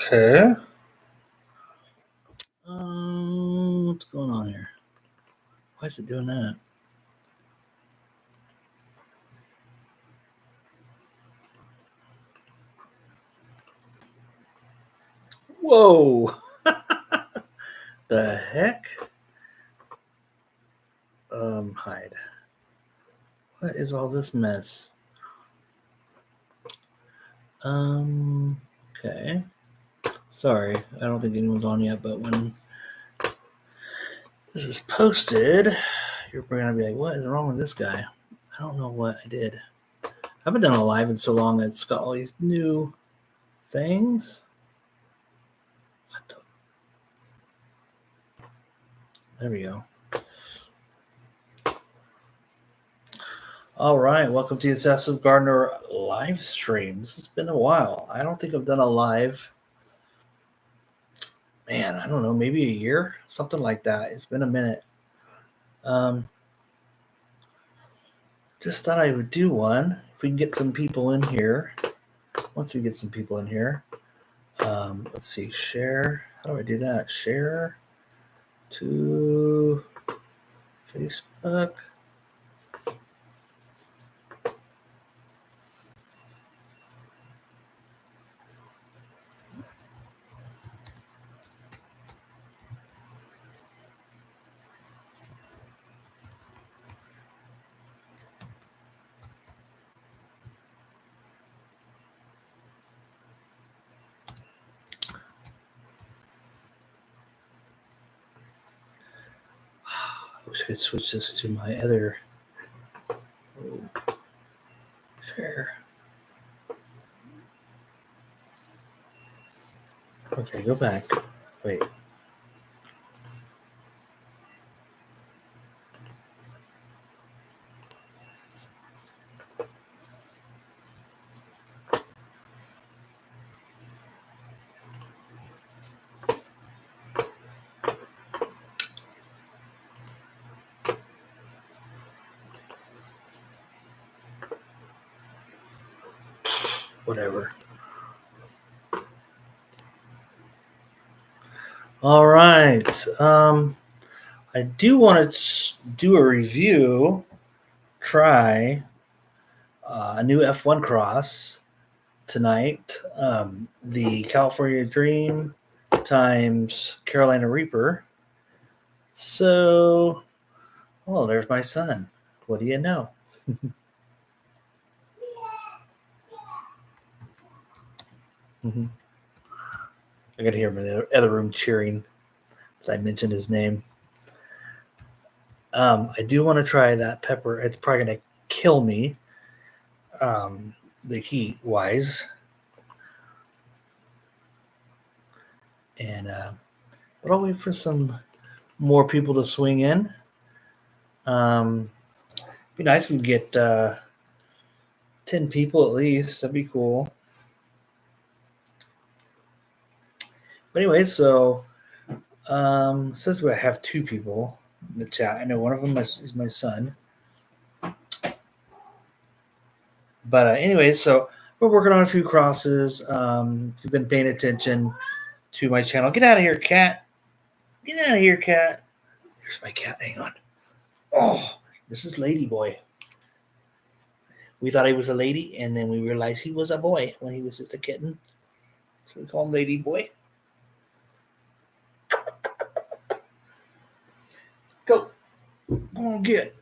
Okay. What's going on here? Why is it doing that? Whoa! The heck? Hide. What is all this mess? Okay. Sorry, I don't think anyone's on yet, but when this is posted, you're gonna be like, what is wrong with this guy? I don't know what I did. I haven't done a live in so long that it's got all these new things. What the? There we go. All right, welcome to the Obsessive Gardener live stream. This has been a while. I don't think I've done a live. Man, I don't know, maybe a year, something like that. It's been a minute. Just thought I would do one if we can get some people in here. Once we get some people in here, let's see, share. How do I do that? Share to Facebook. I wish I could switch this to my other. Share. Okay, go back. Wait. Whatever. All right. I do want to do a review. Try a new F1 cross tonight. The California Dream times Carolina Reaper. So, oh, there's my son. What do you know? Mm-hmm. I could hear him in the other room cheering as I mentioned his name. I do want to try that pepper. It's probably going to kill me, the heat wise. And but I'll wait for some more people to swing in. Be nice if we get 10 people at least. That'd be cool. But anyway, so it says we have 2 people in the chat. I know one of them is my son. But anyway, so we're working on a few crosses. If you've been paying attention to my channel, get out of here, cat. Get out of here, cat. There's my cat. Hang on. Oh, this is Lady Boy. We thought he was a lady, and then we realized he was a boy when he was just a kitten. So we call him Lady Boy. Go. Come on, get.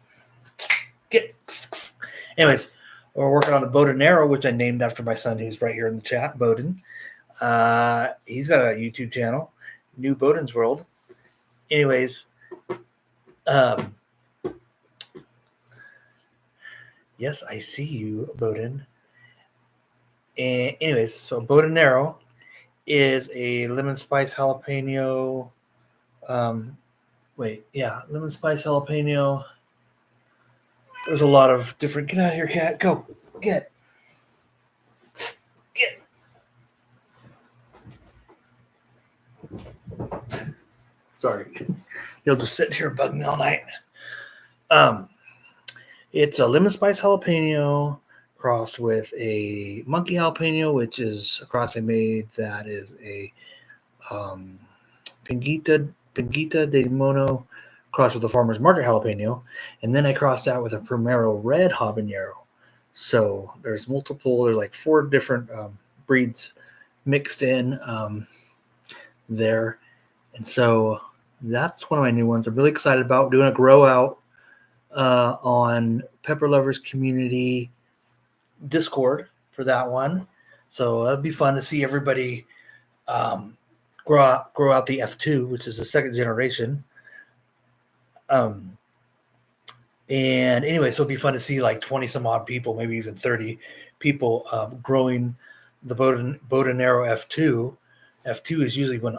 Anyways, we're working on the Bowden Arrow, which I named after my son, who's right here in the chat, Bowden. He's got a YouTube channel, New Bowden's World. Anyways, yes, I see you, Bowden. And anyways, so Bowden Arrow is a lemon spice jalapeno. Lemon spice jalapeno. There's a lot of different. Get out of here, cat. Go. Get. Sorry. You'll just sit here and bug me all night. It's a lemon spice jalapeno, crossed with a monkey jalapeno, which is a cross I made that is a Pinguita de Mono crossed with a farmer's market jalapeno. And then I crossed out with a Primero red habanero. So there's like 4 different breeds mixed in there. And so that's one of my new ones I'm really excited about. Doing a grow out on Pepper Lovers Community Discord for that one. So it'll be fun to see everybody grow out the F2, which is the second generation. And anyway, so it'll be fun to see like 20 some odd people, maybe even 30 people growing the Botanero F2. F2 is usually when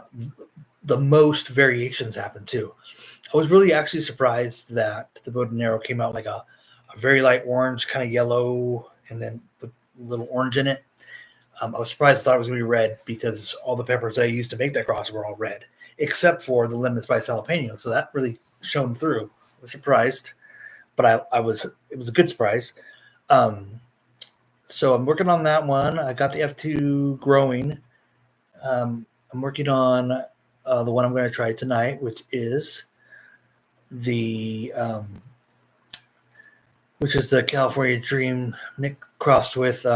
the most variations happen too. I was really actually surprised that the Botanero came out like a very light orange, kind of yellow, and then with a little orange in it. I was surprised. I thought it was going to be red because all the peppers I used to make that cross were all red, except for the lemon spice jalapeno. So that really shone through. I was surprised, but it was a good surprise. So I'm working on that one. I got the F2 growing. I'm working on the one I'm going to try tonight, which is the California Dream crossed with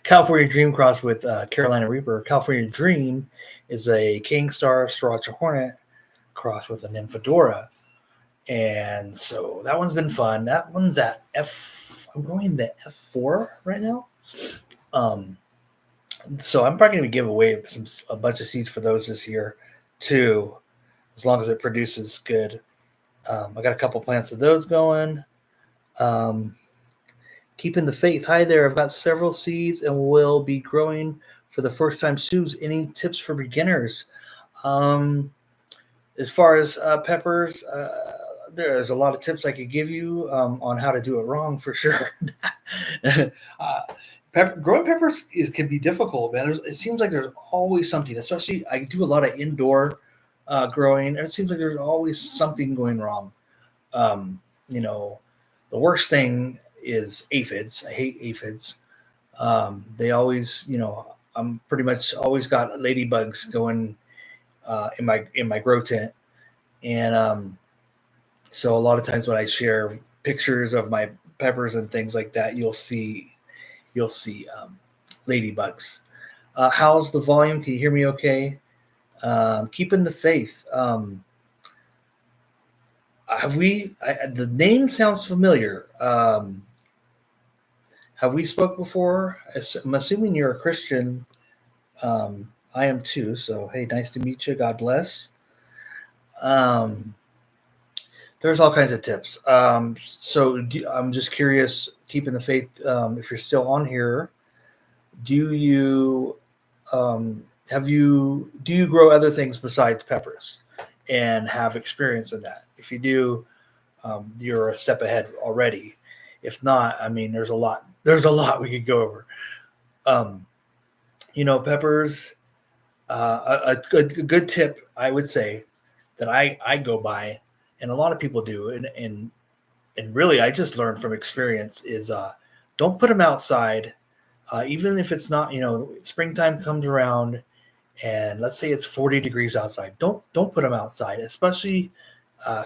California Dream crossed with Carolina Reaper. California Dream is a King Star Sriracha Hornet crossed with a Nymphadora. And so that one's been fun. That one's at I'm going the F4 right now. So I'm probably going to give away a bunch of seeds for those this year too, as long as it produces good. I got a couple plants of those going. Keeping the faith. Hi there. I've got several seeds and will be growing for the first time. Sue's, any tips for beginners? As far as peppers, there's a lot of tips I could give you on how to do it wrong for sure. Growing peppers can be difficult, man. It seems like there's always something, especially I do a lot of indoor growing, and it seems like there's always something going wrong. The worst thing is aphids. I hate aphids. They always, I'm pretty much always got ladybugs going in my grow tent, and so a lot of times when I share pictures of my peppers and things like that, you'll see ladybugs. How's the volume? Can you hear me okay? Keeping the faith. The name sounds familiar. Have we spoke before? I'm assuming you're a Christian. I am too. So, hey, nice to meet you. God bless. There's all kinds of tips. I'm just curious, keeping the faith. If you're still on here, do you grow other things besides peppers and have experience in that? If you do, you're a step ahead already. If not, I mean, there's a lot we could go over. Peppers, a good tip I would say that I go by, and a lot of people do, and really I just learned from experience is don't put them outside, even if it's not, springtime comes around and let's say it's 40 degrees outside. Don't put them outside, especially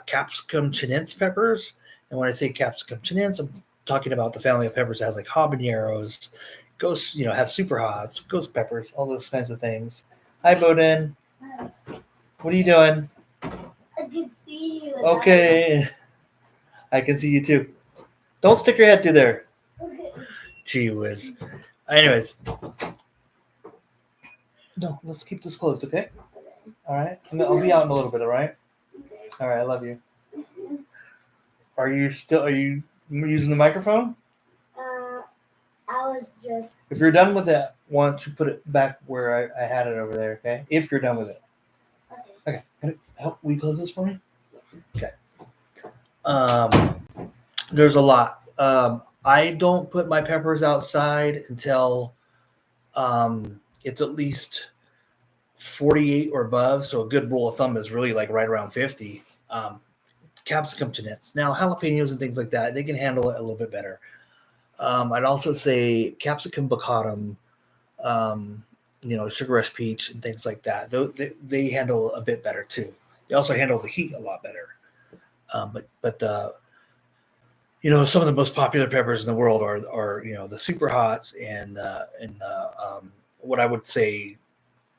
capsicum chinense peppers. And when I say capsicum chinense, I'm talking about the family of peppers that has like habaneros, ghost, has super hots, ghost peppers, all those kinds of things. Hi, Bowden. What are you doing? I can see you. Okay. I can see you too. Don't stick your head through there. Okay. Gee whiz. Anyways. No, let's keep this closed, okay? All right. I'll be out in a little bit, all right? Okay. All right, I love you. Are you using the microphone? I was just... If you're done with that, why don't you put it back where I had it over there, okay? If you're done with it. Okay. Will you close this for me? Okay. There's a lot. I don't put my peppers outside until it's at least 48 or above. So a good rule of thumb is really like right around 50. Capsicum chinense. Now, jalapenos and things like that, they can handle it a little bit better. I'd also say capsicum bacatum, sugar rush peach and things like that. They handle a bit better too. They also handle the heat a lot better. But some of the most popular peppers in the world are the super hots and what I would say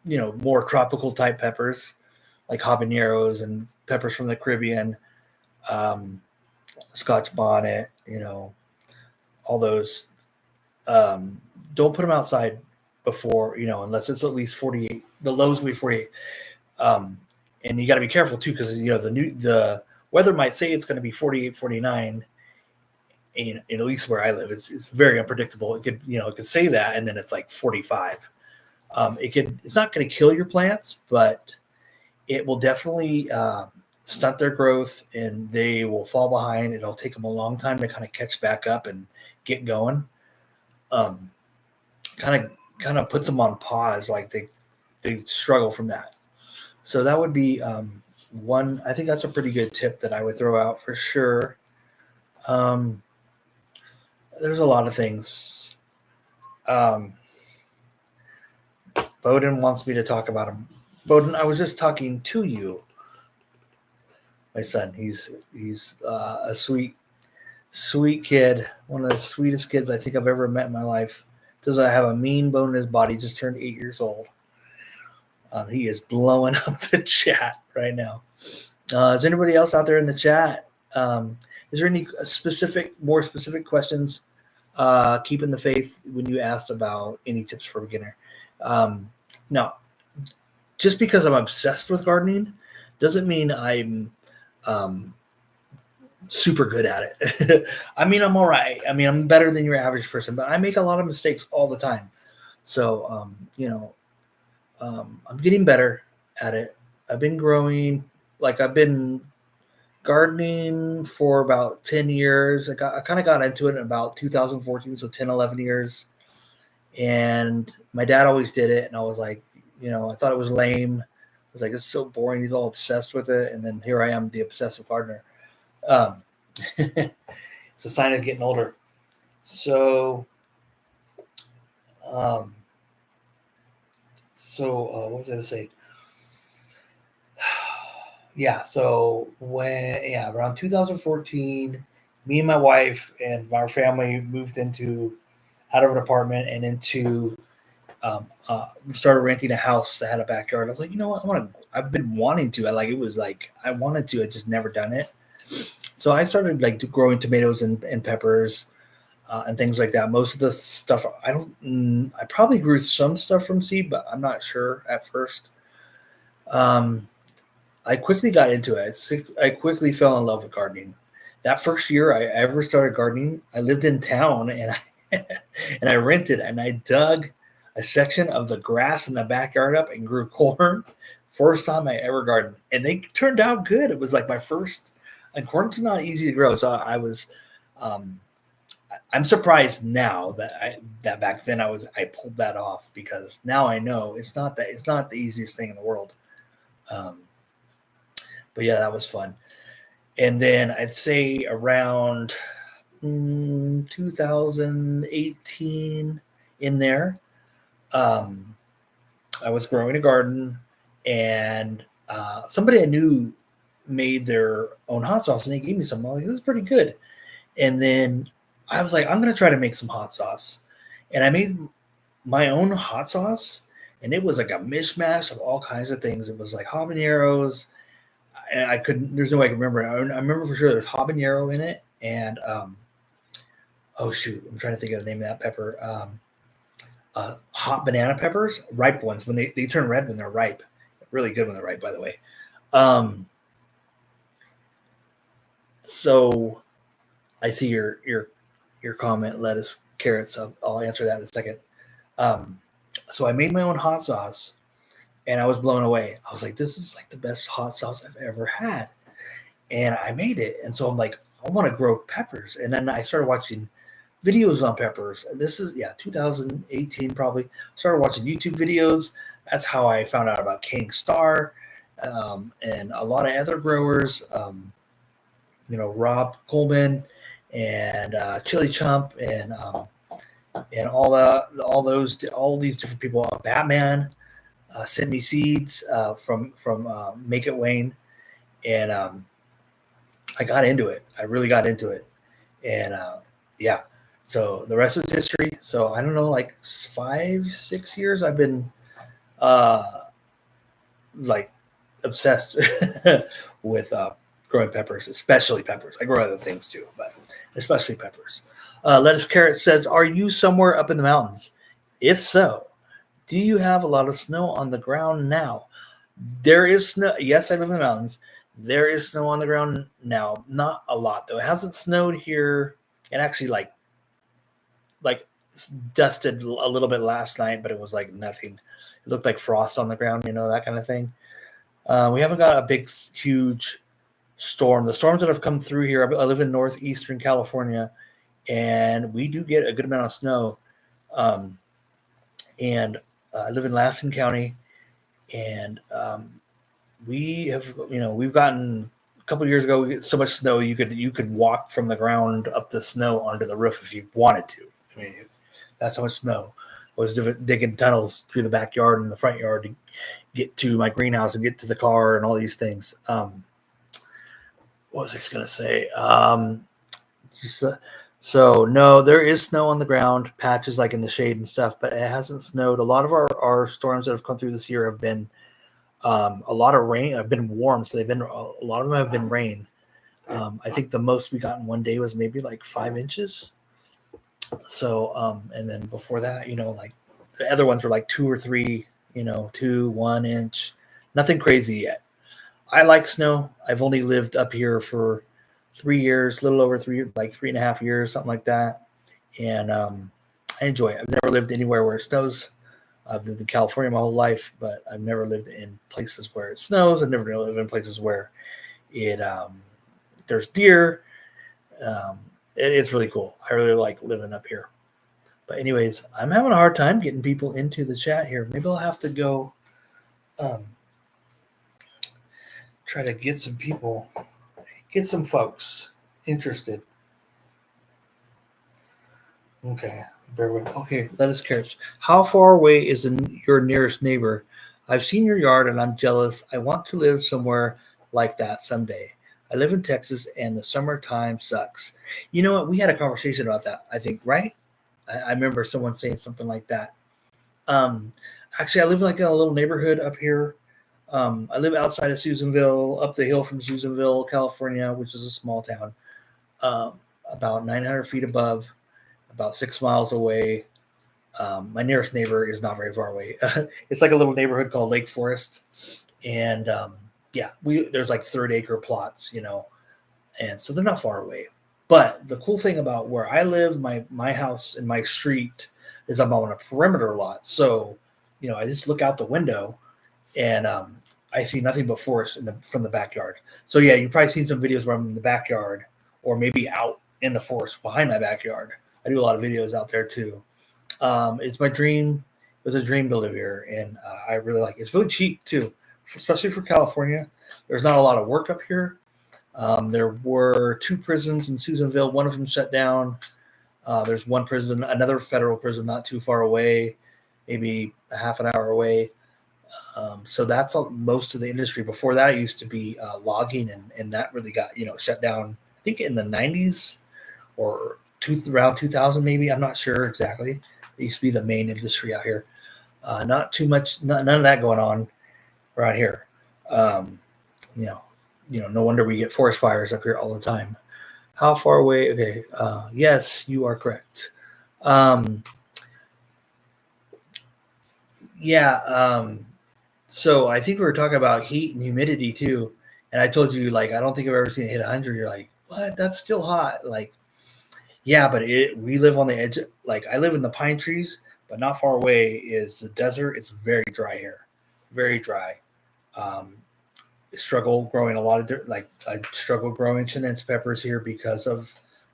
more tropical type peppers like habaneros and peppers from the Caribbean, um, Scotch bonnet, all those. Um, don't put them outside before unless it's at least 48. The lows will be 48. Um, and you got to be careful too because the weather might say it's going to be 48, 49. And at least where I live, it's very unpredictable. It could say that, and then it's like 45. It's not going to kill your plants, but it will definitely stunt their growth, and they will fall behind. It'll take them a long time to kind of catch back up and get going. Um, kind of puts them on pause, like they struggle from that. So that would be one. I think that's a pretty good tip that I would throw out for sure. Um, there's a lot of things. Um, Bowden wants me to talk about him. Bowden, I was just talking to you, my son. He's a sweet kid, one of the sweetest kids I think I've ever met in my life. Doesn't have a mean bone in his body. Just turned 8 years old. He is blowing up the chat right now. Is anybody else out there in the chat? Is there any more specific questions? Keeping the faith when you asked about any tips for a beginner. No, just because I'm obsessed with gardening doesn't mean I'm super good at it. I mean, I'm all right. I mean, I'm better than your average person, but I make a lot of mistakes all the time. So, I'm getting better at it. I've been growing, like I've been gardening for about 10 years. I kind of got into it in about 2014, so 10, 11 years. And my dad always did it. And I was like, I thought it was lame. I was like, it's so boring. He's all obsessed with it. And then here I am, the obsessive gardener. It's a sign of getting older. So, what was I going to say? Yeah. So around 2014, me and my wife and our family moved out of an apartment and into started renting a house that had a backyard. I was like, you know what? I've been wanting to. I wanted to. I just never done it. So I started growing tomatoes and peppers and things like that. Most of the stuff I probably grew some stuff from seed, but I'm not sure at first. I quickly got into it. I quickly fell in love with gardening. That first year I ever started gardening, I lived in town and I rented and I dug a section of the grass in the backyard up and grew corn. First time I ever gardened, and they turned out good. It was like my first. And corn's not easy to grow, so I'm surprised now that back then I pulled that off because now I know it's not the easiest thing in the world. But yeah, that was fun. And then I'd say around 2018 in there, I was growing a garden, and somebody I knew made their own hot sauce, and they gave me some. I'm like, this is pretty good. And then I was like, I'm going to try to make some hot sauce. And I made my own hot sauce, and it was like a mishmash of all kinds of things. It was like habaneros. And there's no way I can remember it. I remember for sure there's habanero in it. And, oh shoot, I'm trying to think of the name of that pepper. Hot banana peppers, ripe ones. When they turn red when they're ripe. Really good when they're ripe, by the way. So I see your comment, lettuce, carrots. I'll answer that in a second. So I made my own hot sauce, and I was blown away. I was like, this is like the best hot sauce I've ever had. And I made it. And so I'm like, I want to grow peppers. And then I started watching videos on peppers. This is 2018 probably. Started watching YouTube videos. That's how I found out about King Star and a lot of other growers. Rob Coleman and Chili Chump and all these different people. Batman sent me seeds from Make It Wayne, and I got into it. I really got into it, and yeah. So the rest is history. So I don't know, like 5-6 years, I've been uh, like obsessed with growing peppers, especially peppers. I grow other things too, but especially peppers. Lettuce Carrot says, "Are you somewhere up in the mountains? If so, do you have a lot of snow on the ground now?" There is snow. Yes, I live in the mountains. There is snow on the ground now. Not a lot though. It hasn't snowed here. It actually like dusted a little bit last night, but it was like nothing. It looked like frost on the ground, that kind of thing. We haven't got a big, huge storm. The storms that have come through here, I live in northeastern California, and we do get a good amount of snow. Um, and I live in Lassen County, and we've gotten a couple of years ago. We get so much snow you could walk from the ground up the snow onto the roof if you wanted to. I mean, that's how much snow. I was digging tunnels through the backyard and the front yard to get to my greenhouse and get to the car and all these things. What was I going to say? So no, there is snow on the ground, patches like in the shade and stuff, but it hasn't snowed. A lot of our storms that have come through this year have been a lot of rain. Have been warm, so a lot of them have been rain. I think the most we got in one day was maybe like 5 inches. So and then before that, like the other ones were like 2 or 3, 2, 1 inch, nothing crazy yet. I like snow. I've only lived up here for 3 years, a little over 3, like 3.5 years, something like that. And I enjoy it. I've never lived anywhere where it snows. I've lived in California my whole life, but I've never lived in places where it snows. I've never lived in places where it there's deer. It's really cool. I really like living up here. But anyways, I'm having a hard time getting people into the chat here. Maybe I'll have to go try to get some people, get some folks interested. Okay, bear with. Okay, lettuce carrots. How far away is your nearest neighbor? I've seen your yard and I'm jealous. I want to live somewhere like that someday. I live in Texas and the summertime sucks. You know what? We had a conversation about that, I think, right? I remember someone saying something like that. Um, Actually, I live like in a little neighborhood up here. I live outside of Susanville, up the hill from Susanville, California, which is a small town, um, about 900 feet above, about 6 miles away. My nearest neighbor is not very far away. It's like a little neighborhood called Lake Forest, and yeah, there's like third-acre plots, and so they're not far away. But the cool thing about where I live, my house and my street is I'm on a perimeter lot, so I just look out the window and I see nothing but forest from the backyard. So yeah, you've probably seen some videos where I'm in the backyard or maybe out in the forest behind my backyard. I do a lot of videos out there too. It's my dream. It was a dream to live here, and I really like it. It's really cheap too, especially for California. There's not a lot of work up here. There were 2 prisons in Susanville. One of them shut down. There's one prison, another federal prison not too far away, maybe a half an hour away. So that's most of the industry. Before that, it used to be logging, and that really got shut down. I think in the 90s or around 2000, maybe. I'm not sure exactly. It used to be the main industry out here. Not too much, none of that going on around here. Um, you know, no wonder we get forest fires up here all the time. How far away? Okay, yes, you are correct. Um, yeah. So I think we were talking about heat and humidity too, and I told you like I don't think I've ever seen it hit 100. You're like, what? That's still hot. Like, yeah, but we live on the edge. Like I live in the pine trees, but not far away is the desert. It's very dry here, very dry. Um, struggle growing a lot of like I struggle growing Chinense peppers here because of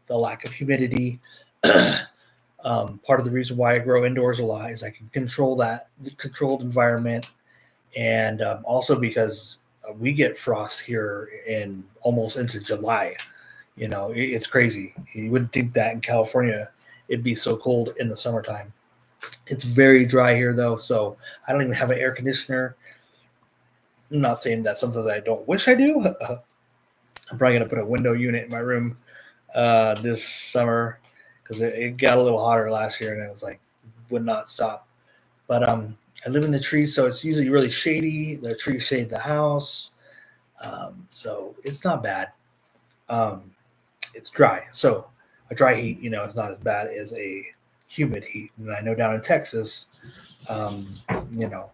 the lack of humidity. Part of the reason why I grow indoors a lot is I can control that the controlled environment, and also because we get frost here in almost into July. It's crazy. You wouldn't think that in California it'd be so cold in the summertime. It's very dry here though, so I don't even have an air conditioner. I'm not saying that sometimes I don't wish I do. I'm probably gonna put a window unit in my room this summer because it got a little hotter last year and it was like would not stop. But I live in the trees, so it's usually really shady. The trees shade the house, so it's not bad. Um, it's dry, so a dry heat, is not as bad as a humid heat. And I know down in Texas, um, you know,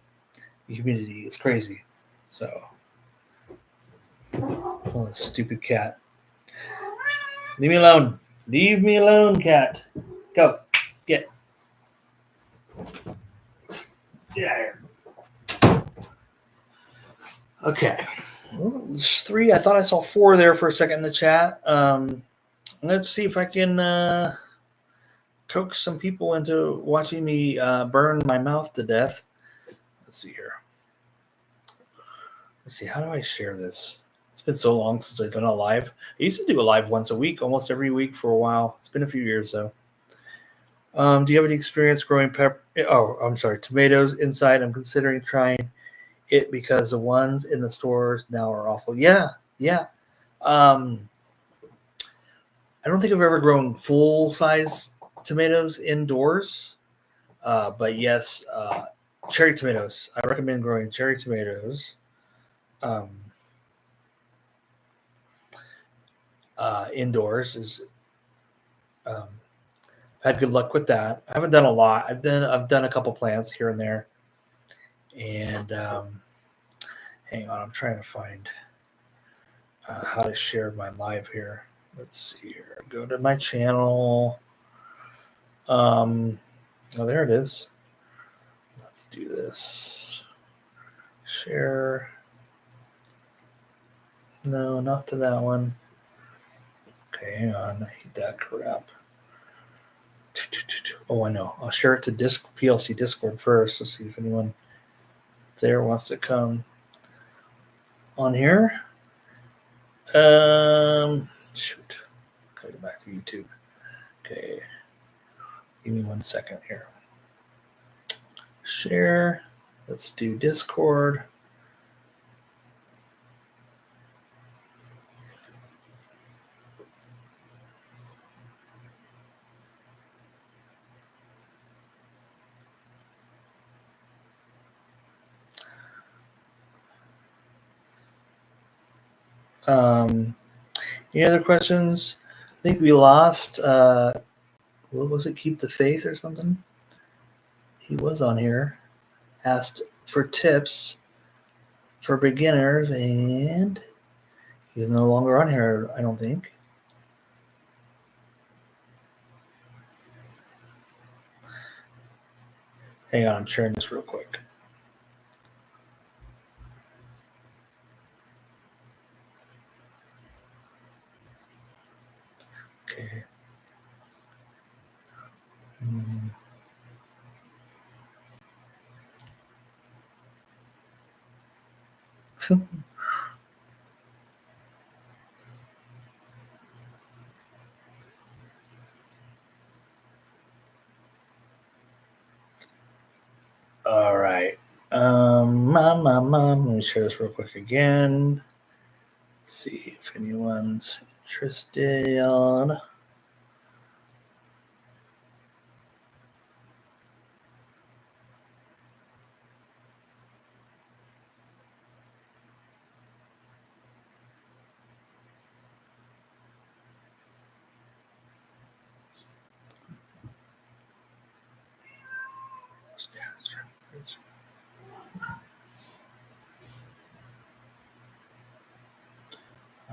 the humidity is crazy. So, oh, this stupid cat. Leave me alone. Leave me alone, cat. Go. Get. Get out of here. Okay. Well, there's 3. I thought I saw 4 there for a second in the chat. Let's see if I can coax some people into watching me burn my mouth to death. Let's see here. Let's see. How do I share this? It's been so long since I've done a live. I used to do a live once a week, almost every week for a while. It's been a few years though. Do you have any experience growing tomatoes inside? I'm considering trying it because the ones in the stores now are awful. Yeah. I don't think I've ever grown full size tomatoes indoors, but yes, cherry tomatoes. I recommend growing cherry tomatoes. Indoors is I've had good luck with that. I haven't done a lot. I've done a couple plants here and there, and hang on, I'm trying to find how to share my live here. Let's see here. Go to my channel. Oh, there it is. Let's do this. Share. No, not to that one. Okay, hang on. I hate that crap. Oh, I know. I'll share it to PLC Discord first to see if anyone there wants to come on here. Shoot. Gotta go back to YouTube. Okay. Give me 1 second here. Share. Let's do Discord. Any other questions? I think we lost. What was it? Keep the Faith or something? He was on here. Asked for tips for beginners, and he's no longer on here, I don't think. Hang on, I'm sharing this real quick. Okay. All right. Let me share this real quick again. See if anyone's interested. All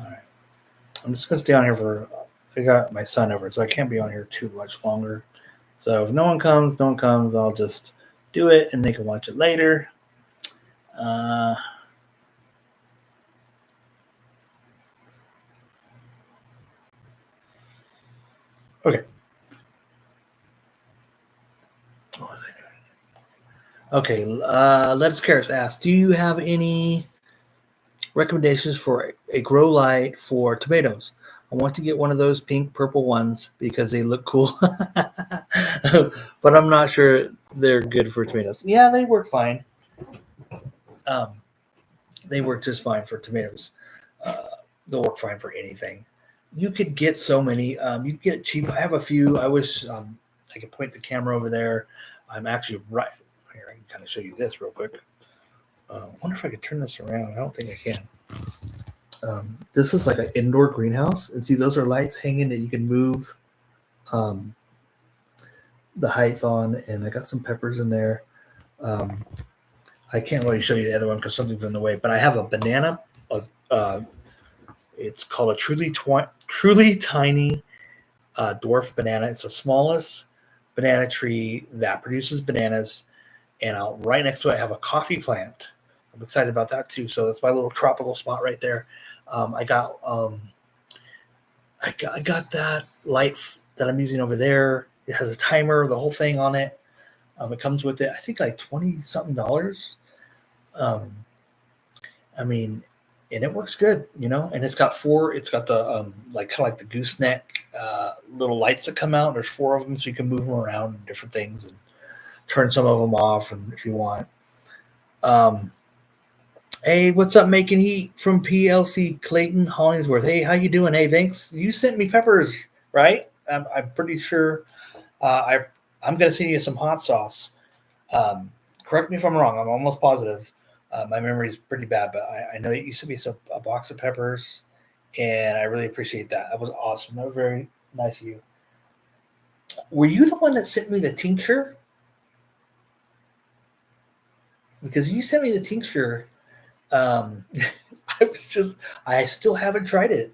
right. I'm just gonna stay on here I got my son over, so I can't be on here too much longer. So if no one comes, I'll just do it and they can watch it later. Okay. What was I doing? Okay. Let's Karis ask, do you have any recommendations for a grow light for tomatoes? I want to get one of those pink purple ones because they look cool. But I'm not sure they're good for tomatoes. Yeah, they work fine. Um, they work just fine for tomatoes. Uh, they'll work fine for anything. You could get so many. You could get it cheap. I have a few. I wish I could point the camera over there. I'm actually right here. I can kind of show you this real quick. I wonder if I could turn this around. I don't think I can. This is like an indoor greenhouse, and see those are lights hanging that you can move um, the height on. And I got some peppers in there. Um, I can't really show you the other one because something's in the way. But I have a banana. It's called a truly tiny dwarf banana. It's the smallest banana tree that produces bananas. And right next to it, I have a coffee plant. I'm excited about that too. So that's my little tropical spot right there. I got that light that I'm using over there. It has a timer, the whole thing on it. It comes with it, I think, like $20 something. I mean, and it works good, And it's got four. It's got the like kind of like the gooseneck little lights that come out. There's four of them, so you can move them around and different things and turn some of them off, and if you want. Hey, what's up, Making Heat from PLC Clayton Hollingsworth? Hey, how you doing? Hey, thanks. You sent me peppers, right? I'm pretty sure. I'm gonna send you some hot sauce. Correct me if I'm wrong. I'm almost positive. My memory is pretty bad, but I know you sent me a box of peppers, and I really appreciate that. That was awesome. That was very nice of you. Were you the one that sent me the tincture? Because you sent me the tincture. I still haven't tried it.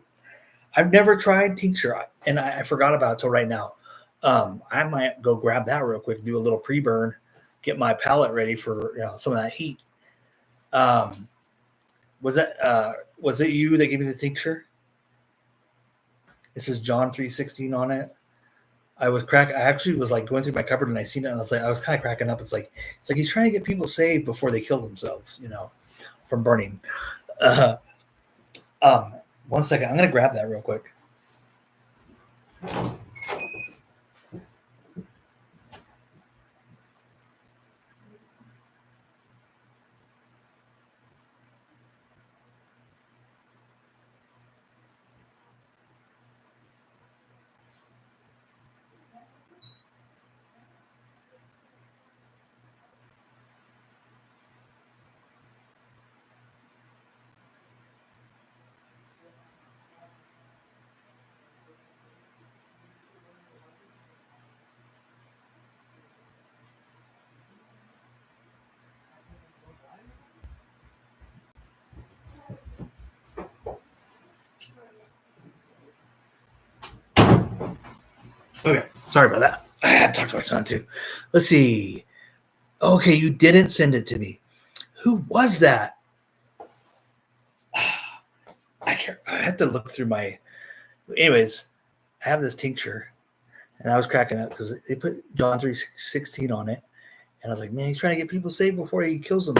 I've never tried tincture, and I forgot about it till right now. I might go grab that real quick, do a little pre-burn, get my palate ready for some of that heat. Was it you that gave me the tincture? This is John 3:16 on it. I actually was like going through my cupboard and I seen it and I was kind of cracking up. It's like he's trying to get people saved before they kill themselves, from burning. 1 second, I'm gonna grab that real quick. Okay, sorry about that. I had to talk to my son too. Let's see. Okay, you didn't send it to me. Who was that? I had to look through my. Anyways, I have this tincture, and I was cracking up because they put John 3:16 on it, and I was like, man, he's trying to get people saved before he kills them.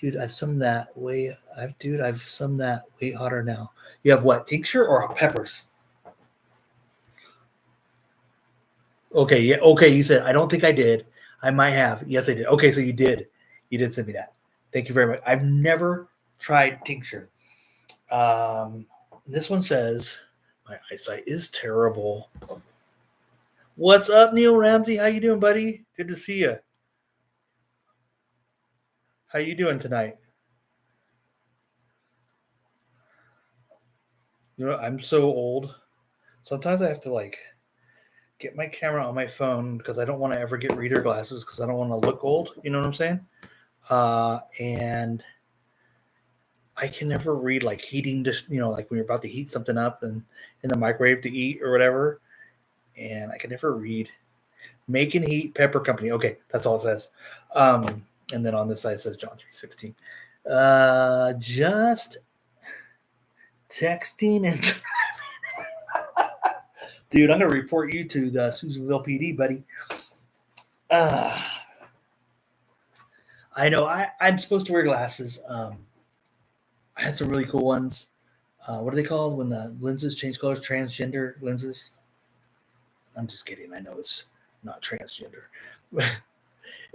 Dude, I've summed that way. I've summed that way hotter now. You have what, tincture or peppers? Okay, yeah, okay. You said I don't think I did. I might have. Yes, I did. Okay, so you did. You did send me that. Thank you very much. I've never tried tincture. This one says my eyesight is terrible. What's up, Neil Ramsey? How you doing, buddy? Good to see you. How you doing tonight? I'm so old. Sometimes I have to get my camera on my phone because I don't want to ever get reader glasses because I don't want to look old. You know what I'm saying? And I can never read like heating, just like when you're about to heat something up and in the microwave to eat or whatever. And I can never read. Making Heat Pepper Company. Okay, that's all it says. And then on this side it says John 3:16. Just texting and driving. Dude, I'm gonna report you to the Susanville PD, buddy. I know I'm supposed to wear glasses. I had some really cool ones. What are they called when the lenses change colors? Transgender lenses. I'm just kidding. I know it's not transgender.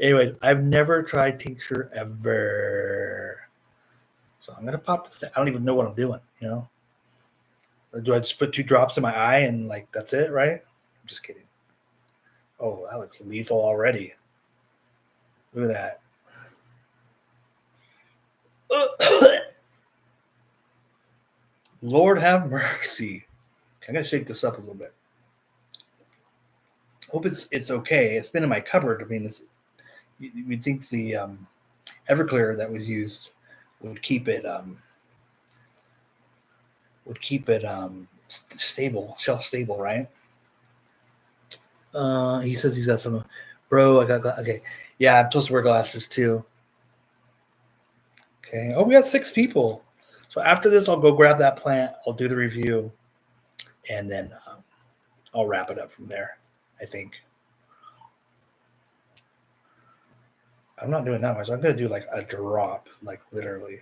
Anyways, I've never tried tincture ever. So I'm gonna pop this. I don't even know what I'm doing. Or do I just put 2 drops in my eye and like that's it, right? I'm just kidding. Oh, that looks lethal already. Look at that. Lord have mercy. I'm gonna shake this up a little bit. Hope it's okay. It's been in my cupboard. I mean, you'd think the Everclear that was used would keep it stable, shelf stable, right? He says he's got some. Bro, I got okay. Yeah, I'm supposed to wear glasses too. Okay. Oh, we got 6 people. So after this, I'll go grab that plant. I'll do the review, and then I'll wrap it up from there. I think. I'm not doing that much. I'm gonna do like a drop, like literally.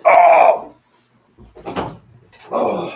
Oh, oh.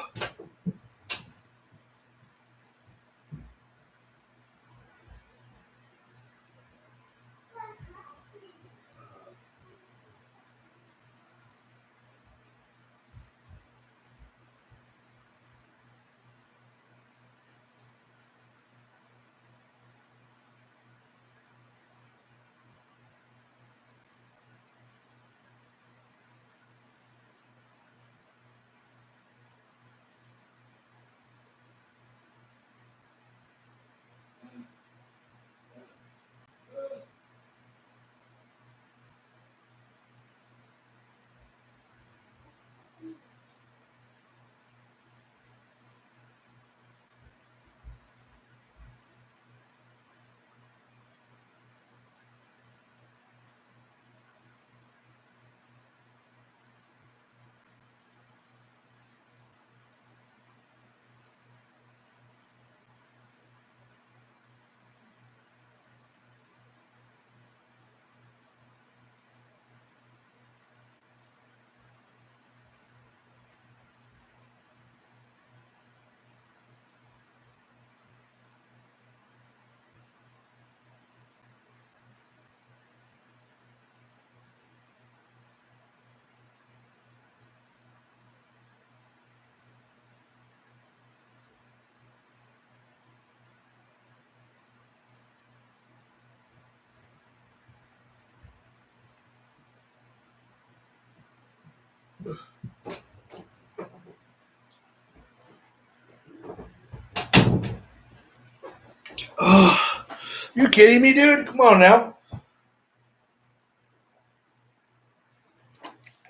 Oh, you kidding me, dude? Come on now.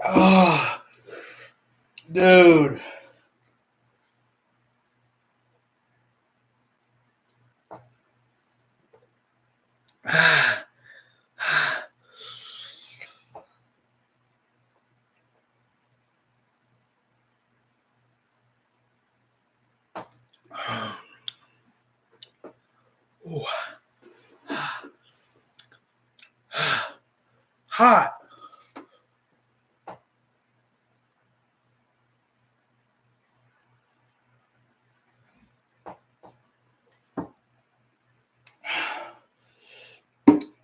Oh, dude. Ooh. Hot.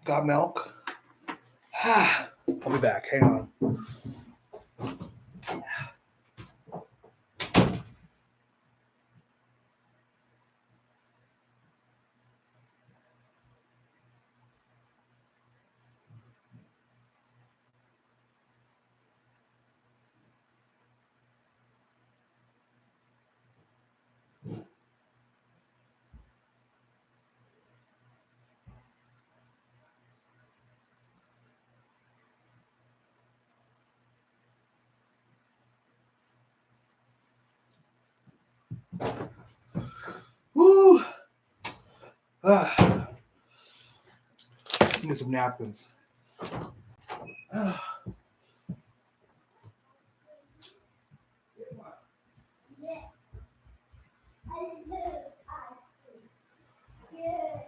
Got milk? I'll be back. Hang on. Woo. Get some napkins. Yes. I love ice cream. Yeah.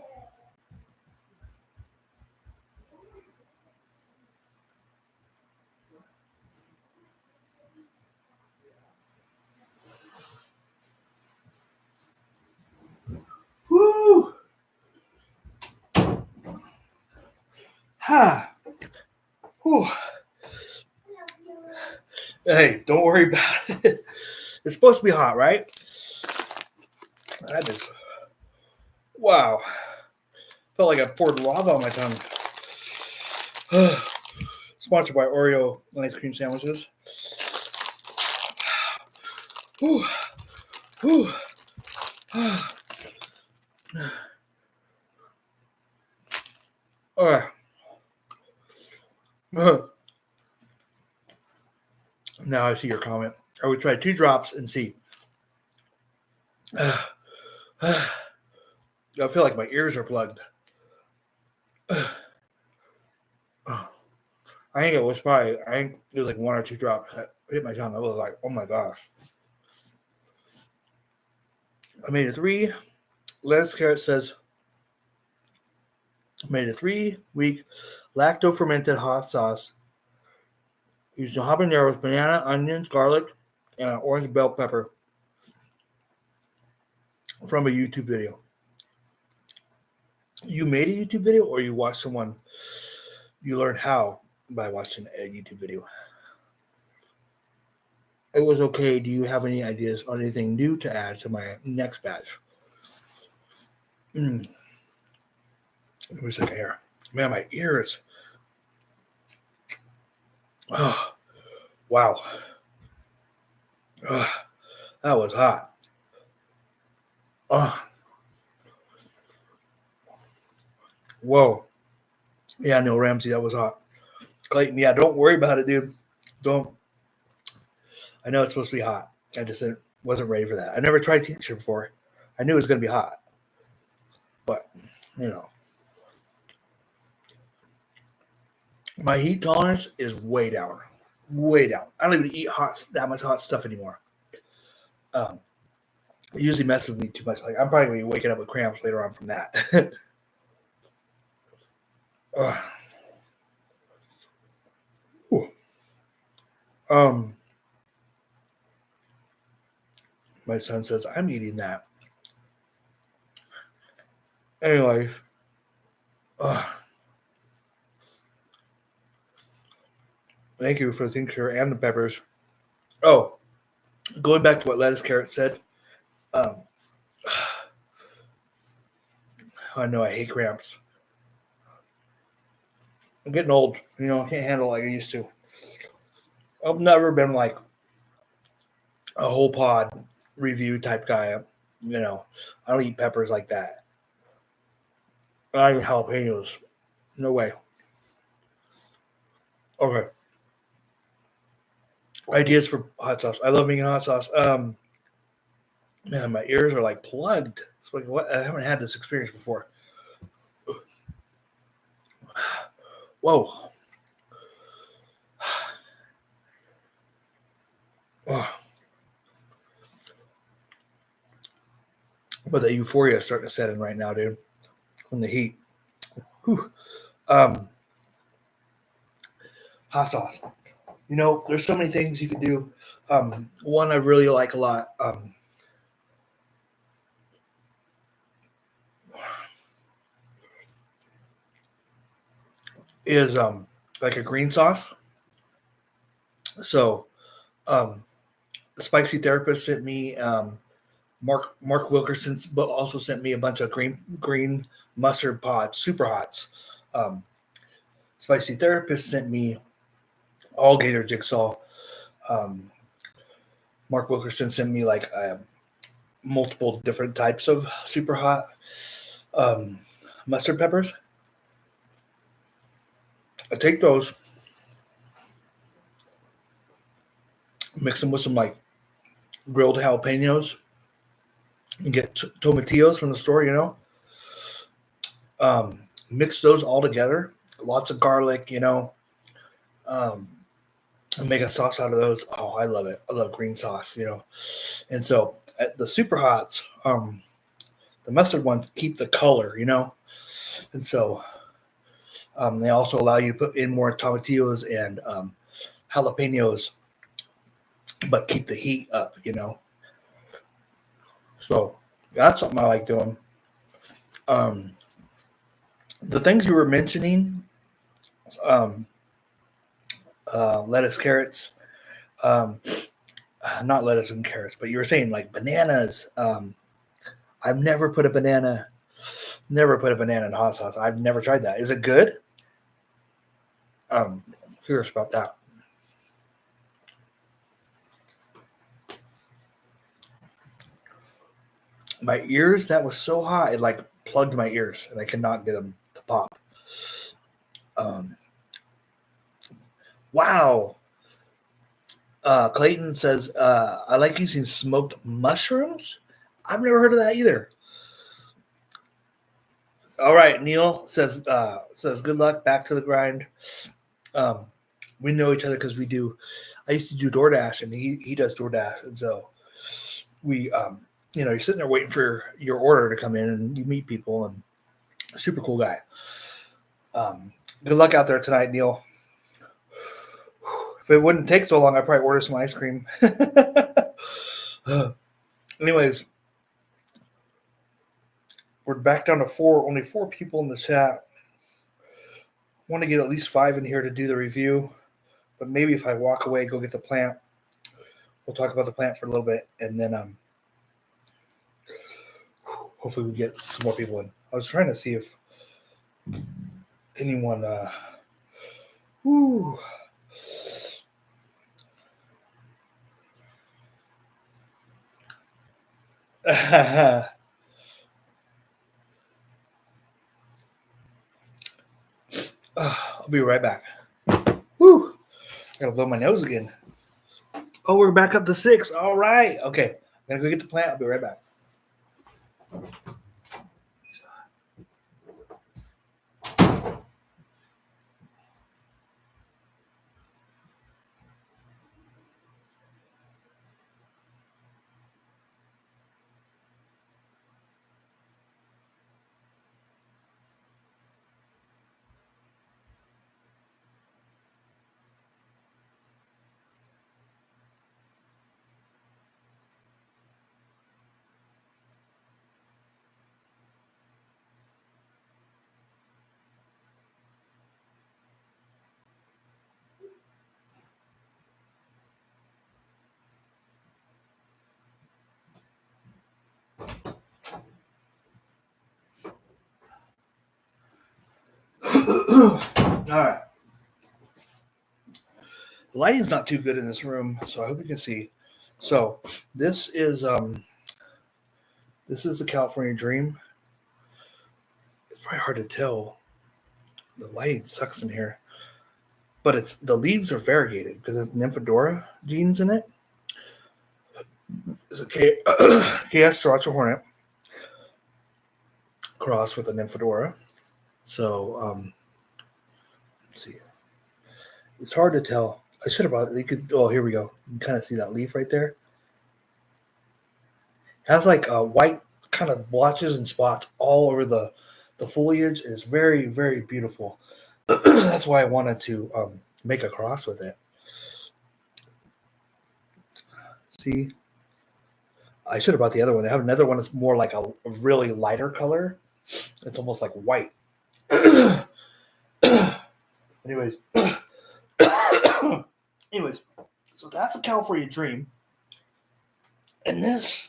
Ha. Whew. Hey, don't worry about it. It's supposed to be hot, right? That is. Wow. Felt like I poured lava on my tongue. Sponsored by Oreo ice cream sandwiches. Whew. Whew. All right. Now I see your comment. I would try 2 drops and see. I feel like my ears are plugged. I think it was like 1 or 2 drops that hit my tongue. I was like, oh my gosh. I made a 3. Lettuce Carrot says, I made a 3-week lacto fermented hot sauce using habaneros, banana, onions, garlic, and an orange bell pepper from a YouTube video. You made a YouTube video, or you watched someone, you learned how by watching a YouTube video? It was okay. Do you have any ideas on anything new to add to my next batch? Wait a second here. Man, my ears. Oh, wow. Oh, that was hot. Oh. Whoa. Yeah, Neil Ramsey, that was hot. Clayton, yeah, don't worry about it, dude. Don't. I know it's supposed to be hot. I just wasn't ready for that. I never tried t-shirt before. I knew it was going to be hot. But, my heat tolerance is way down. Way down. I don't even eat that much hot stuff anymore. It usually messes with me too much. Like, I'm probably going to be waking up with cramps later on from that. My son says, I'm eating that. Anyway. Thank you for the tincture and the peppers. Oh, going back to what Lettuce Carrot said. I know I hate cramps. I'm getting old. I can't handle it like I used to. I've never been like a whole pod review type guy. I don't eat peppers like that. Not even jalapenos. No way. Okay. Ideas for hot sauce. I love making hot sauce. Man, my ears are like plugged. It's like, what? I haven't had this experience before. Whoa. But the euphoria is starting to set in right now, dude. From the heat. Whew. Hot sauce. There's so many things you could do. One I really like a lot. Is like a green sauce. So, the Spicy Therapist sent me Mark Wilkerson, but also sent me a bunch of green mustard pods, super hots. Spicy Therapist sent me Alligator Jigsaw. Mark Wilkerson sent me like multiple different types of super hot mustard peppers. I take those, mix them with some like grilled jalapenos, and get tomatillos from the store, mix those all together. Lots of garlic, and make a sauce out of those. Oh, I love it. I love green sauce, And so the super hots, the mustard ones keep the color, And so they also allow you to put in more tomatillos and jalapenos, but keep the heat up, So that's something I like doing. The things you were mentioning um, lettuce, carrots, um, not lettuce and carrots, but you were saying like bananas. I've never put a banana in hot sauce. I've never tried that. Is it good? Curious about that. My ears, that was so hot, it like plugged my ears and I could not get them to pop. Um, wow. Clayton says, I like using smoked mushrooms. I've never heard of that either. All right, Neil says good luck, back to the grind. We know each other because we do. I used to do DoorDash, and he does DoorDash, and so we you're sitting there waiting for your order to come in, and you meet people, and super cool guy. Good luck out there tonight, Neil. If it wouldn't take so long, I'd probably order some ice cream. Anyways, we're back down to 4. Only 4 people in the chat. I want to get at least 5 in here to do the review. But maybe if I walk away, go get the plant, we'll talk about the plant for a little bit, and then hopefully we get some more people in. I was trying to see if anyone I'll be right back. Woo! I gotta blow my nose again. Oh, we're back up to 6. All right. Okay. I'm gonna go get the plant. I'll be right back. All right. The lighting's not too good in this room, so I hope you can see. So this is the California Dream. It's probably hard to tell. The lighting sucks in here, but the leaves are variegated because it's Nymphadora genes in it. It's a KS Sriracha Hornet cross with a Nymphadora. So let's see. It's hard to tell. I should have brought. You could. Oh, here we go. You can kind of see that leaf right there. It has like white kind of blotches and spots all over the foliage. It's very, very beautiful. That's why I wanted to make a cross with it. See, I should have brought the other one. They have another one that's more like a really lighter color. It's almost like white. Anyways, so that's a California Dream. And this,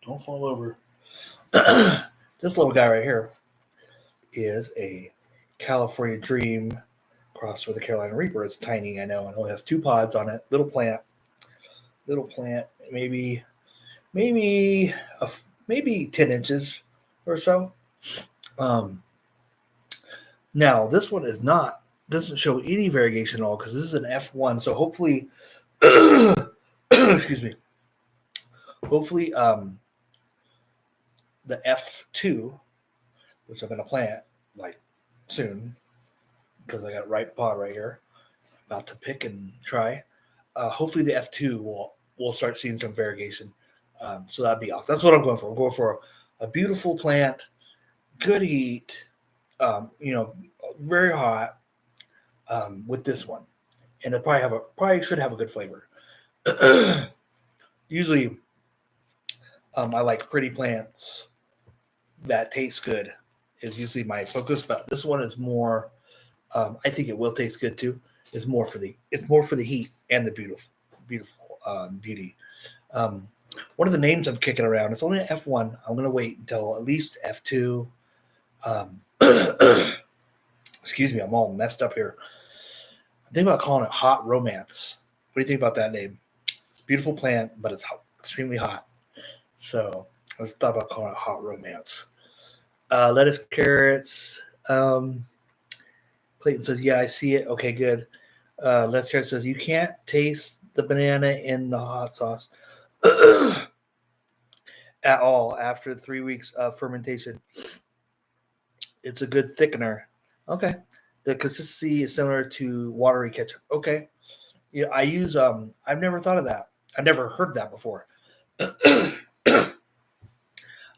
don't fall over. This little guy right here is a California Dream crossed with a Carolina Reaper. It's tiny, I know. It only has 2 pods on it. Little plant, maybe 10 inches or so. Now this one doesn't show any variegation at all because this is an F1. So hopefully, excuse me. Hopefully, the F2, which I'm going to plant like soon because I got a ripe pod right here, about to pick and try. Hopefully, the F2 will start seeing some variegation. So that'd be awesome. That's what I'm going for. I'm going for a beautiful plant, good heat, very hot with this one, and it probably should have a good flavor. Usually, I like pretty plants that taste good is usually my focus, but this one is more I think it will taste good too. It's more for the heat and the beautiful beauty. Um, one of the names I'm kicking around. It's only an F1. I'm gonna wait until at least F2. Um, excuse me, I'm all messed up here. I'm thinking about calling it Hot Romance. What do you think about that name? Beautiful plant, but it's extremely hot. So I was thought about calling it Hot Romance. Lettuce, carrots. Clayton says, "Yeah, I see it. Okay, good." Let's Carrot says, "You can't taste the banana in the hot sauce at all after 3 weeks of fermentation. It's a good thickener." Okay. The consistency is similar to watery ketchup. Okay. Yeah, I use I've never thought of that. I've never heard that before.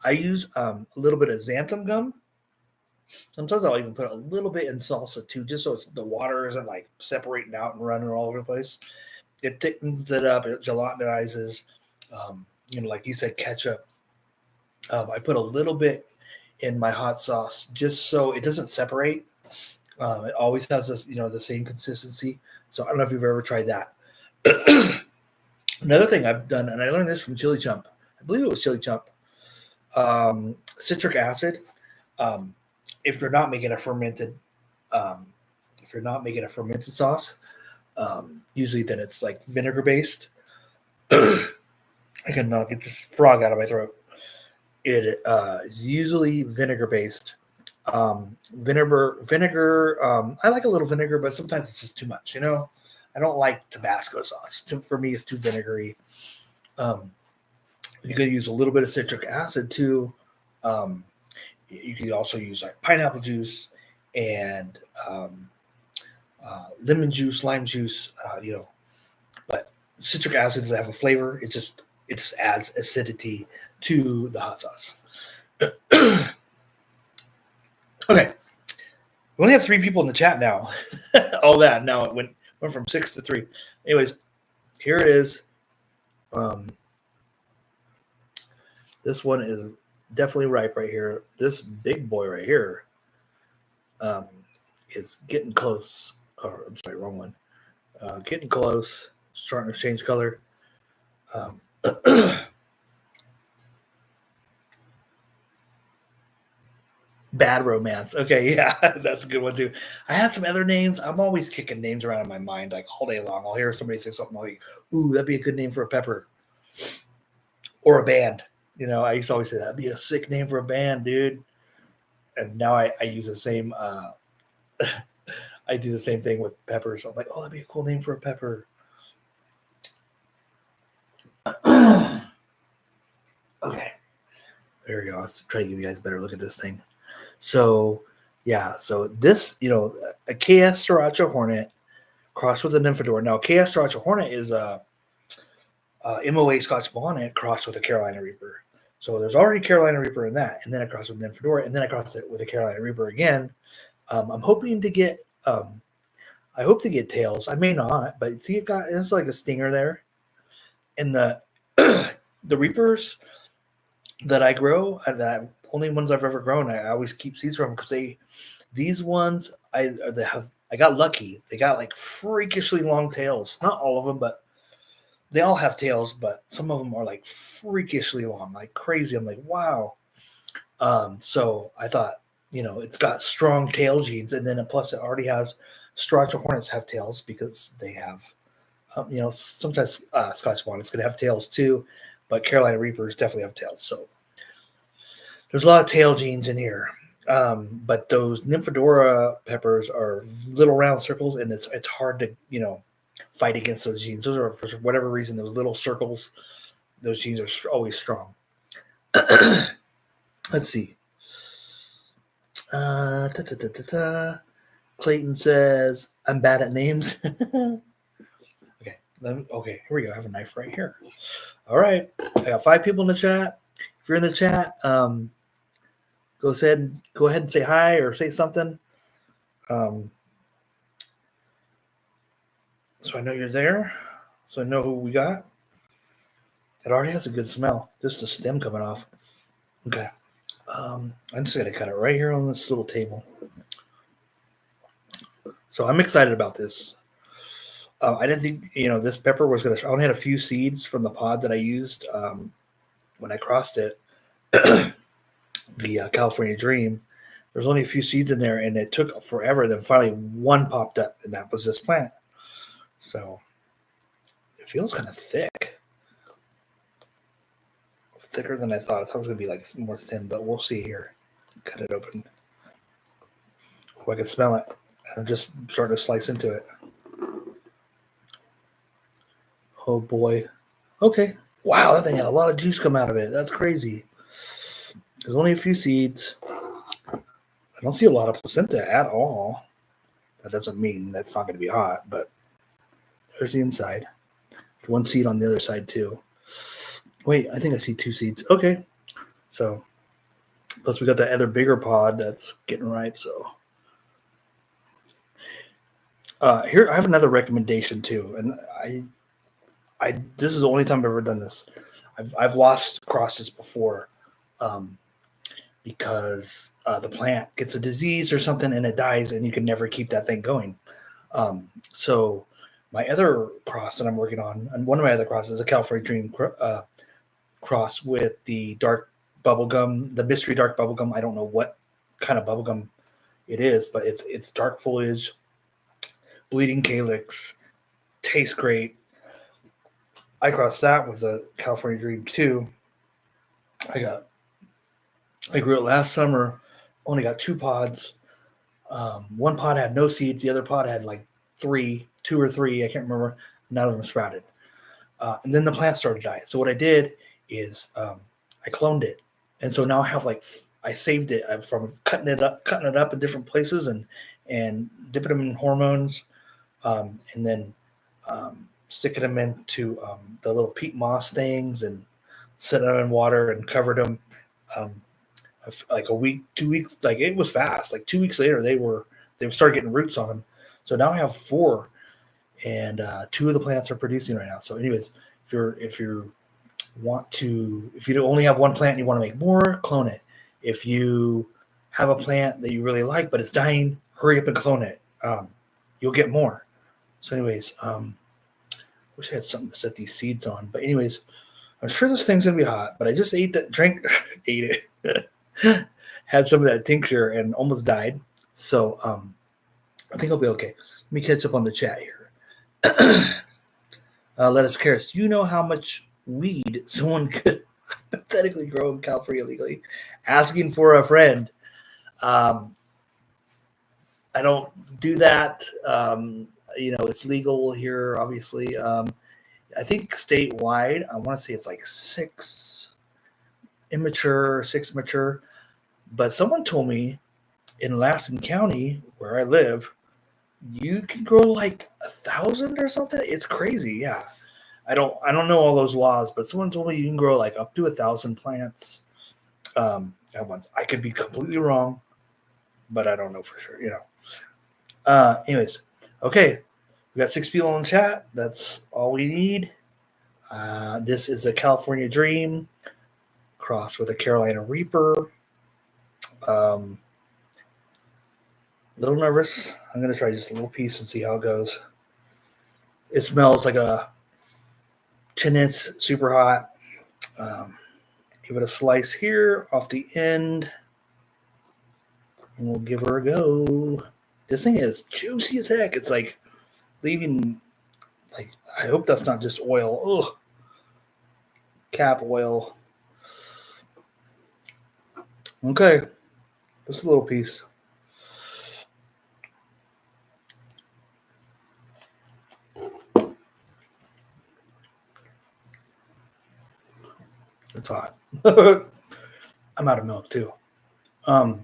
I use a little bit of xanthan gum. Sometimes I'll even put a little bit in salsa too, just so the water isn't like separating out and running all over the place. It thickens it up. It gelatinizes. Like you said, ketchup. I put a little bit in my hot sauce just so it doesn't separate. It always has this, the same consistency. So I don't know if you've ever tried that. Another thing I've done, and I learned this from Chili Chump. I believe it was Chili Chump. Citric acid. If you're not making a fermented, sauce, usually then it's like vinegar based. I can get this frog out of my throat. It is usually vinegar based. Vinegar. I like a little vinegar, but sometimes it's just too much. I don't like Tabasco sauce. For me, it's too vinegary. You could use a little bit of citric acid too. You could also use like pineapple juice and lemon juice, lime juice. But citric acid doesn't have a flavor. It just adds acidity to the hot sauce. Okay, we only have 3 people in the chat now. All that now it went from 6 to 3. Anyways, here it is. This one is definitely ripe right here. This big boy right here is getting close. Or I'm sorry, wrong one. Getting close. Starting to change color. Bad Romance. Okay, yeah, that's a good one too. I had some other names. I'm always kicking names around in my mind like all day long. I'll hear somebody say something like, "Ooh, that'd be a good name for a pepper." Or a band. I used to always say that'd be a sick name for a band, dude. And now I use the same I do the same thing with peppers. I'm like, oh, that'd be a cool name for a pepper. Okay. There we go. Let's try to give you guys a better look at this thing. So, yeah. So this, a KS Sriracha Hornet crossed with a Nymphadora. Now, KS Sriracha Hornet is a MOA Scotch Bonnet crossed with a Carolina Reaper. So there's already Carolina Reaper in that. And then I crossed with Nymphadora. And then I crossed it with a Carolina Reaper again. I'm hoping to get I hope to get tails. I may not, but see, it's like a stinger there. And the the Reapers that I grow, the only ones I've ever grown, I always keep seeds from because these ones I got lucky. They got like freakishly long tails. Not all of them, but they all have tails. But some of them are like freakishly long, like crazy. I'm like, wow. So I thought, it's got strong tail genes, and then plus it already has. Sriracha Hornets have tails because they have, sometimes Scotch Bonnets could have tails too, but Carolina Reapers definitely have tails. So there's a lot of tail genes in here. But those Nymphadora peppers are little round circles, and it's hard to, fight against those genes. Those are, for whatever reason, those little circles, those genes are always strong. Let's see. Clayton says, I'm bad at names. Okay, here we go. I have a knife right here. All right. I got 5 people in the chat. If you're in the chat, go ahead and say hi or say something. So I know you're there. So I know who we got. It already has a good smell. Just the stem coming off. Okay. I'm just going to cut it right here on this little table. So I'm excited about this. I didn't think this pepper was going to. I only had a few seeds from the pod that I used when I crossed it. The California Dream. There's only a few seeds in there, and it took forever. Then finally, one popped up, and that was this plant. So it feels kind of thick, thicker than I thought. I thought it was going to be like more thin, but we'll see here. Cut it open. Oh, I can smell it. I'm just starting to slice into it. Oh boy. Okay. Wow, that thing had a lot of juice come out of it. That's crazy. There's only a few seeds. I don't see a lot of placenta at all. That doesn't mean that's not going to be hot, but there's the inside. There's one seed on the other side too. Wait, I think I see two seeds. Okay. So, plus we got that other bigger pod that's getting ripe. So, here I have another recommendation too, and I this is the only time I've ever done this. I've lost crosses before, because the plant gets a disease or something and it dies, and you can never keep that thing going. So my other cross that I'm working on, and one of my other crosses is a California Dream cross with the dark bubblegum, the mystery dark bubblegum. I don't know what kind of bubblegum it is, but it's dark foliage, bleeding calyx, tastes great. I crossed that with the California Dream too. I grew it last summer, only got 2 pods. One pod had no seeds, the other pod had like 2 or 3, I can't remember. None of them sprouted. And then the plant started to die. So what I did is I cloned it. And so now I have I saved it from cutting it up in different places and dipping them in hormones, and then sticking them into the little peat moss things and setting them in water and covered them. Like a week, 2 weeks, like it was fast. Like 2 weeks later, they started getting roots on them. So now I have 4, and 2 of the plants are producing right now. So, anyways, if you only have one plant and you want to make more, clone it. If you have a plant that you really like but it's dying, hurry up and clone it. You'll get more. So, anyways, wish I had something to set these seeds on. But anyways, I'm sure this thing's gonna be hot. But I just ate it. Had some of that tincture and almost died. So I think I'll be okay. Let me catch up on the chat here. Let us Karis, do you know how much weed someone could hypothetically grow in California legally? Asking for a friend. I don't do that. It's legal here, obviously. I think statewide, I want to say it's like 6 immature, 6 mature. But someone told me in Lassen County, where I live, you can grow like 1,000 or something. It's crazy. Yeah. I don't know all those laws, but someone told me you can grow like up to 1,000 plants at once. I could be completely wrong, but I don't know for sure, Anyways, okay. We got 6 people in the chat. That's all we need. This is a California Dream crossed with a Carolina Reaper. A little nervous. I'm going to try just a little piece and see how it goes. It smells like a Chinese, super hot. Give it a slice here off the end. And we'll give her a go. This thing is juicy as heck. It's like leaving, I hope that's not just oil. Ugh. Cap oil. Okay. Just a little piece. It's hot. I'm out of milk too. I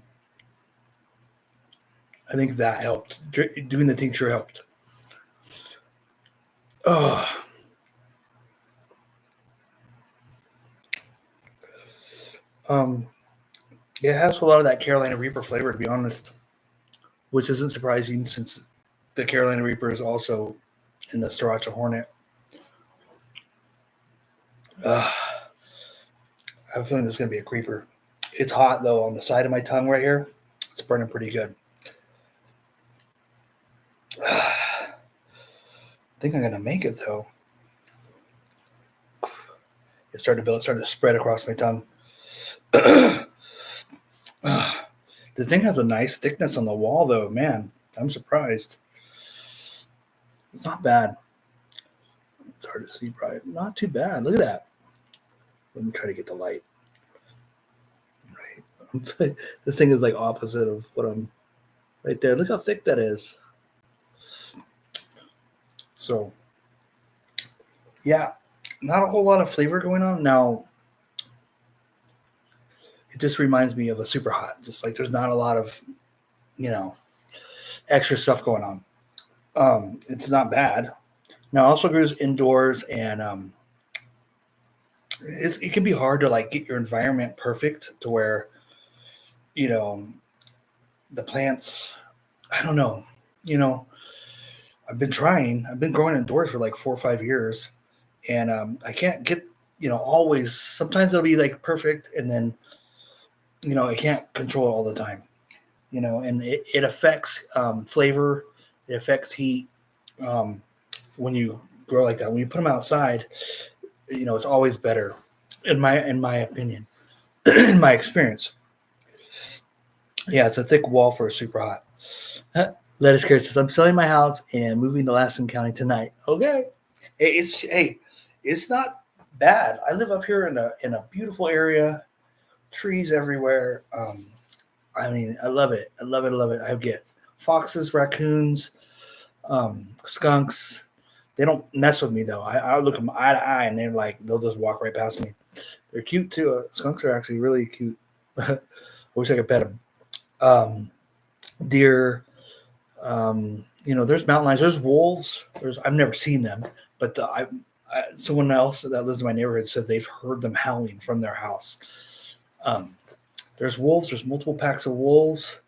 think that helped. Doing the tincture helped. Oh. It has a lot of that Carolina Reaper flavor, to be honest, which isn't surprising since the Carolina Reaper is also in the Sriracha Hornet. I have a feeling this is going to be a creeper. It's hot, though, on the side of my tongue right here. It's burning pretty good. think I'm gonna make it though. It started to build, it started to spread across my tongue. The thing has a nice thickness on the wall though, man. I'm surprised. It's not bad. It's hard to see, probably. Not too bad. Look at that. Let me try to get the light. Right. This thing is like opposite of what I'm right there. Look how thick that is. So, yeah, not a whole lot of flavor going on. Now, it just reminds me of a super hot. Just like there's not a lot of, extra stuff going on. It's not bad. Now, it also grows indoors, and it can be hard to like get your environment perfect to where, you know, the plants. I don't know. You know, I've been trying. I've been growing indoors for like 4 or 5 years, and I can't get always. Sometimes it'll be like perfect, and then I can't control it all the time. And it affects flavor. It affects heat um, when you grow like that. When you put them outside, it's always better, in my opinion, in my experience. Yeah, it's a thick wall for a super hot. Lettuce Carrot says, I'm selling my house and moving to Lassen County tonight. Okay. It's not bad. I live up here in a beautiful area, trees everywhere. I mean, I love it. I love it. I love it. I get foxes, raccoons, skunks. They don't mess with me though. I look them eye to eye and they'll just walk right past me. They're cute too. Skunks are actually really cute. I wish I could pet them. Deer. There's mountain lions. There's wolves. I've never seen them, but someone else that lives in my neighborhood said they've heard them howling from their house. There's wolves. There's multiple packs of wolves.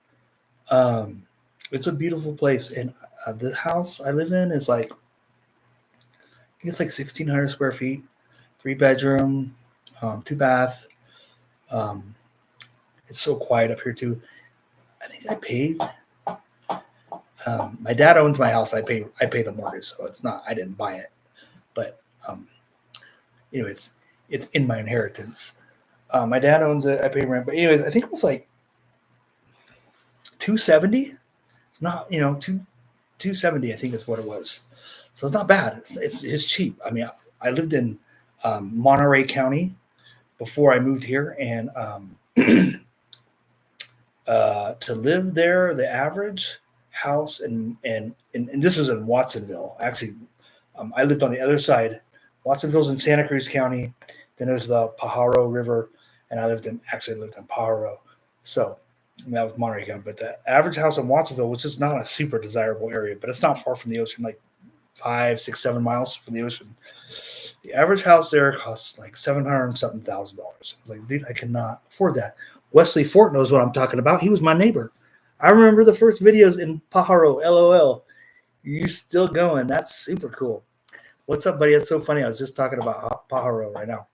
It's a beautiful place, and the house I live in is like, I think it's like 1,600 square feet, 3 bedroom, 2 bath. It's so quiet up here too. I think I paid. My dad owns my house. I pay the mortgage, so it's not. I didn't buy it, but anyways, it's in my inheritance. My dad owns it. I pay rent, but anyways, I think it was like 270. It's not 270. I think is what it was. So it's not bad. It's cheap. I mean, I lived in Monterey County before I moved here, and to live there, the average house and this is in Watsonville. Actually, I lived on the other side. Watsonville's in Santa Cruz County. Then there's the Pajaro River, and I lived in Pajaro. So that was Monterey County. But the average house in Watsonville, which is not a super desirable area, but it's not far from the ocean, like 5, 6, 7 miles from the ocean. The average house there costs like $700 and something thousand. I was like, dude, I cannot afford that. Wesley Fort knows what I'm talking about. He was my neighbor. I remember the first videos in Pajaro, LOL. You still going? That's super cool. What's up, buddy? That's so funny. I was just talking about Pajaro right now.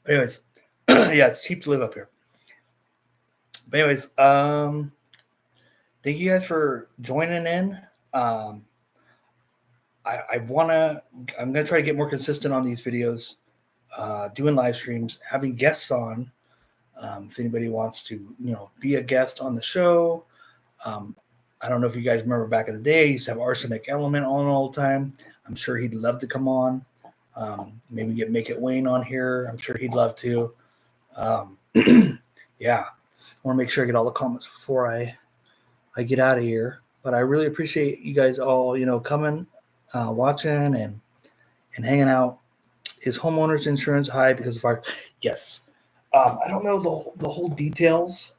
Anyways, yeah, it's cheap to live up here. But anyways, thank you guys for joining in. I'm gonna try to get more consistent on these videos, doing live streams, having guests on. If anybody wants to, be a guest on the show. I don't know if you guys remember back in the day, I used to have Arsenic Element on all the time. I'm sure he'd love to come on. Maybe get Make It Wayne on here. I'm sure he'd love to. Yeah, I want to make sure I get all the comments before I get out of here. But I really appreciate you guys all, coming, watching, and hanging out. Is homeowners insurance high because of fire? Yes. I don't know the whole details.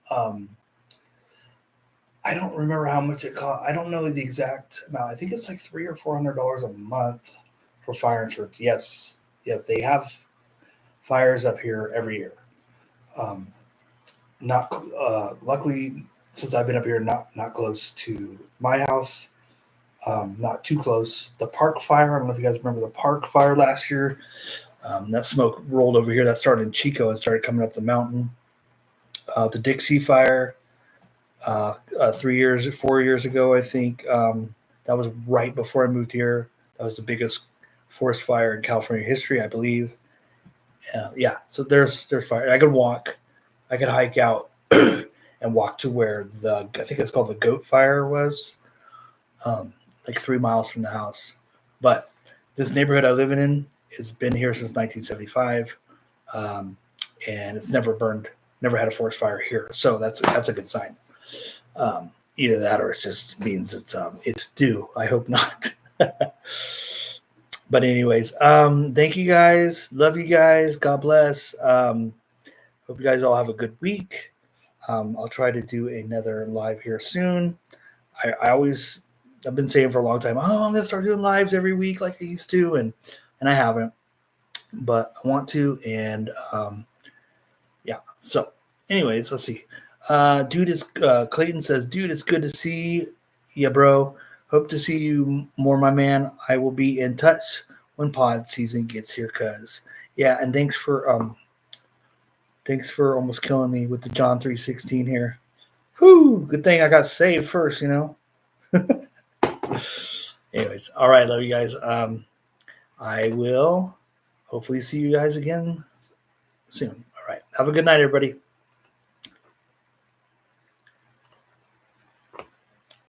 I don't remember how much it cost. I don't know the exact amount. I think it's like $300 or $400 a month for fire insurance. Yes, they have fires up here every year. Not luckily, since I've been up here, not close to my house. Not too close. The Park Fire. I don't know if you guys remember the Park Fire last year. That smoke rolled over here. That started in Chico and started coming up the mountain. The Dixie Fire, 4 years ago, I think. That was right before I moved here. That was the biggest forest fire in California history, I believe. Yeah, so there's fire. I could walk, I could hike out and walk to where I think it's called the Goat Fire was, like 3 miles from the house. But this neighborhood I live in has been here since 1975, and it's never burned, never had a forest fire here. So that's a good sign. Either that or it just means it's due. I hope not. But anyways, thank you guys. Love you guys. God bless. Hope you guys all have a good week. I'll try to do another live here soon. I've been saying for a long time, oh, I'm gonna start doing lives every week like I used to, and I haven't, but I want to, and yeah. So, anyways, let's see. Clayton says, dude, it's good to see you, bro. Hope to see you more, my man. I will be in touch when pod season gets here, cuz. Yeah, and thanks for almost killing me with the John 3:16 here. Whew, good thing I got saved first, you know. Anyways, all right, love you guys. I will hopefully see you guys again soon. All right, have a good night, everybody.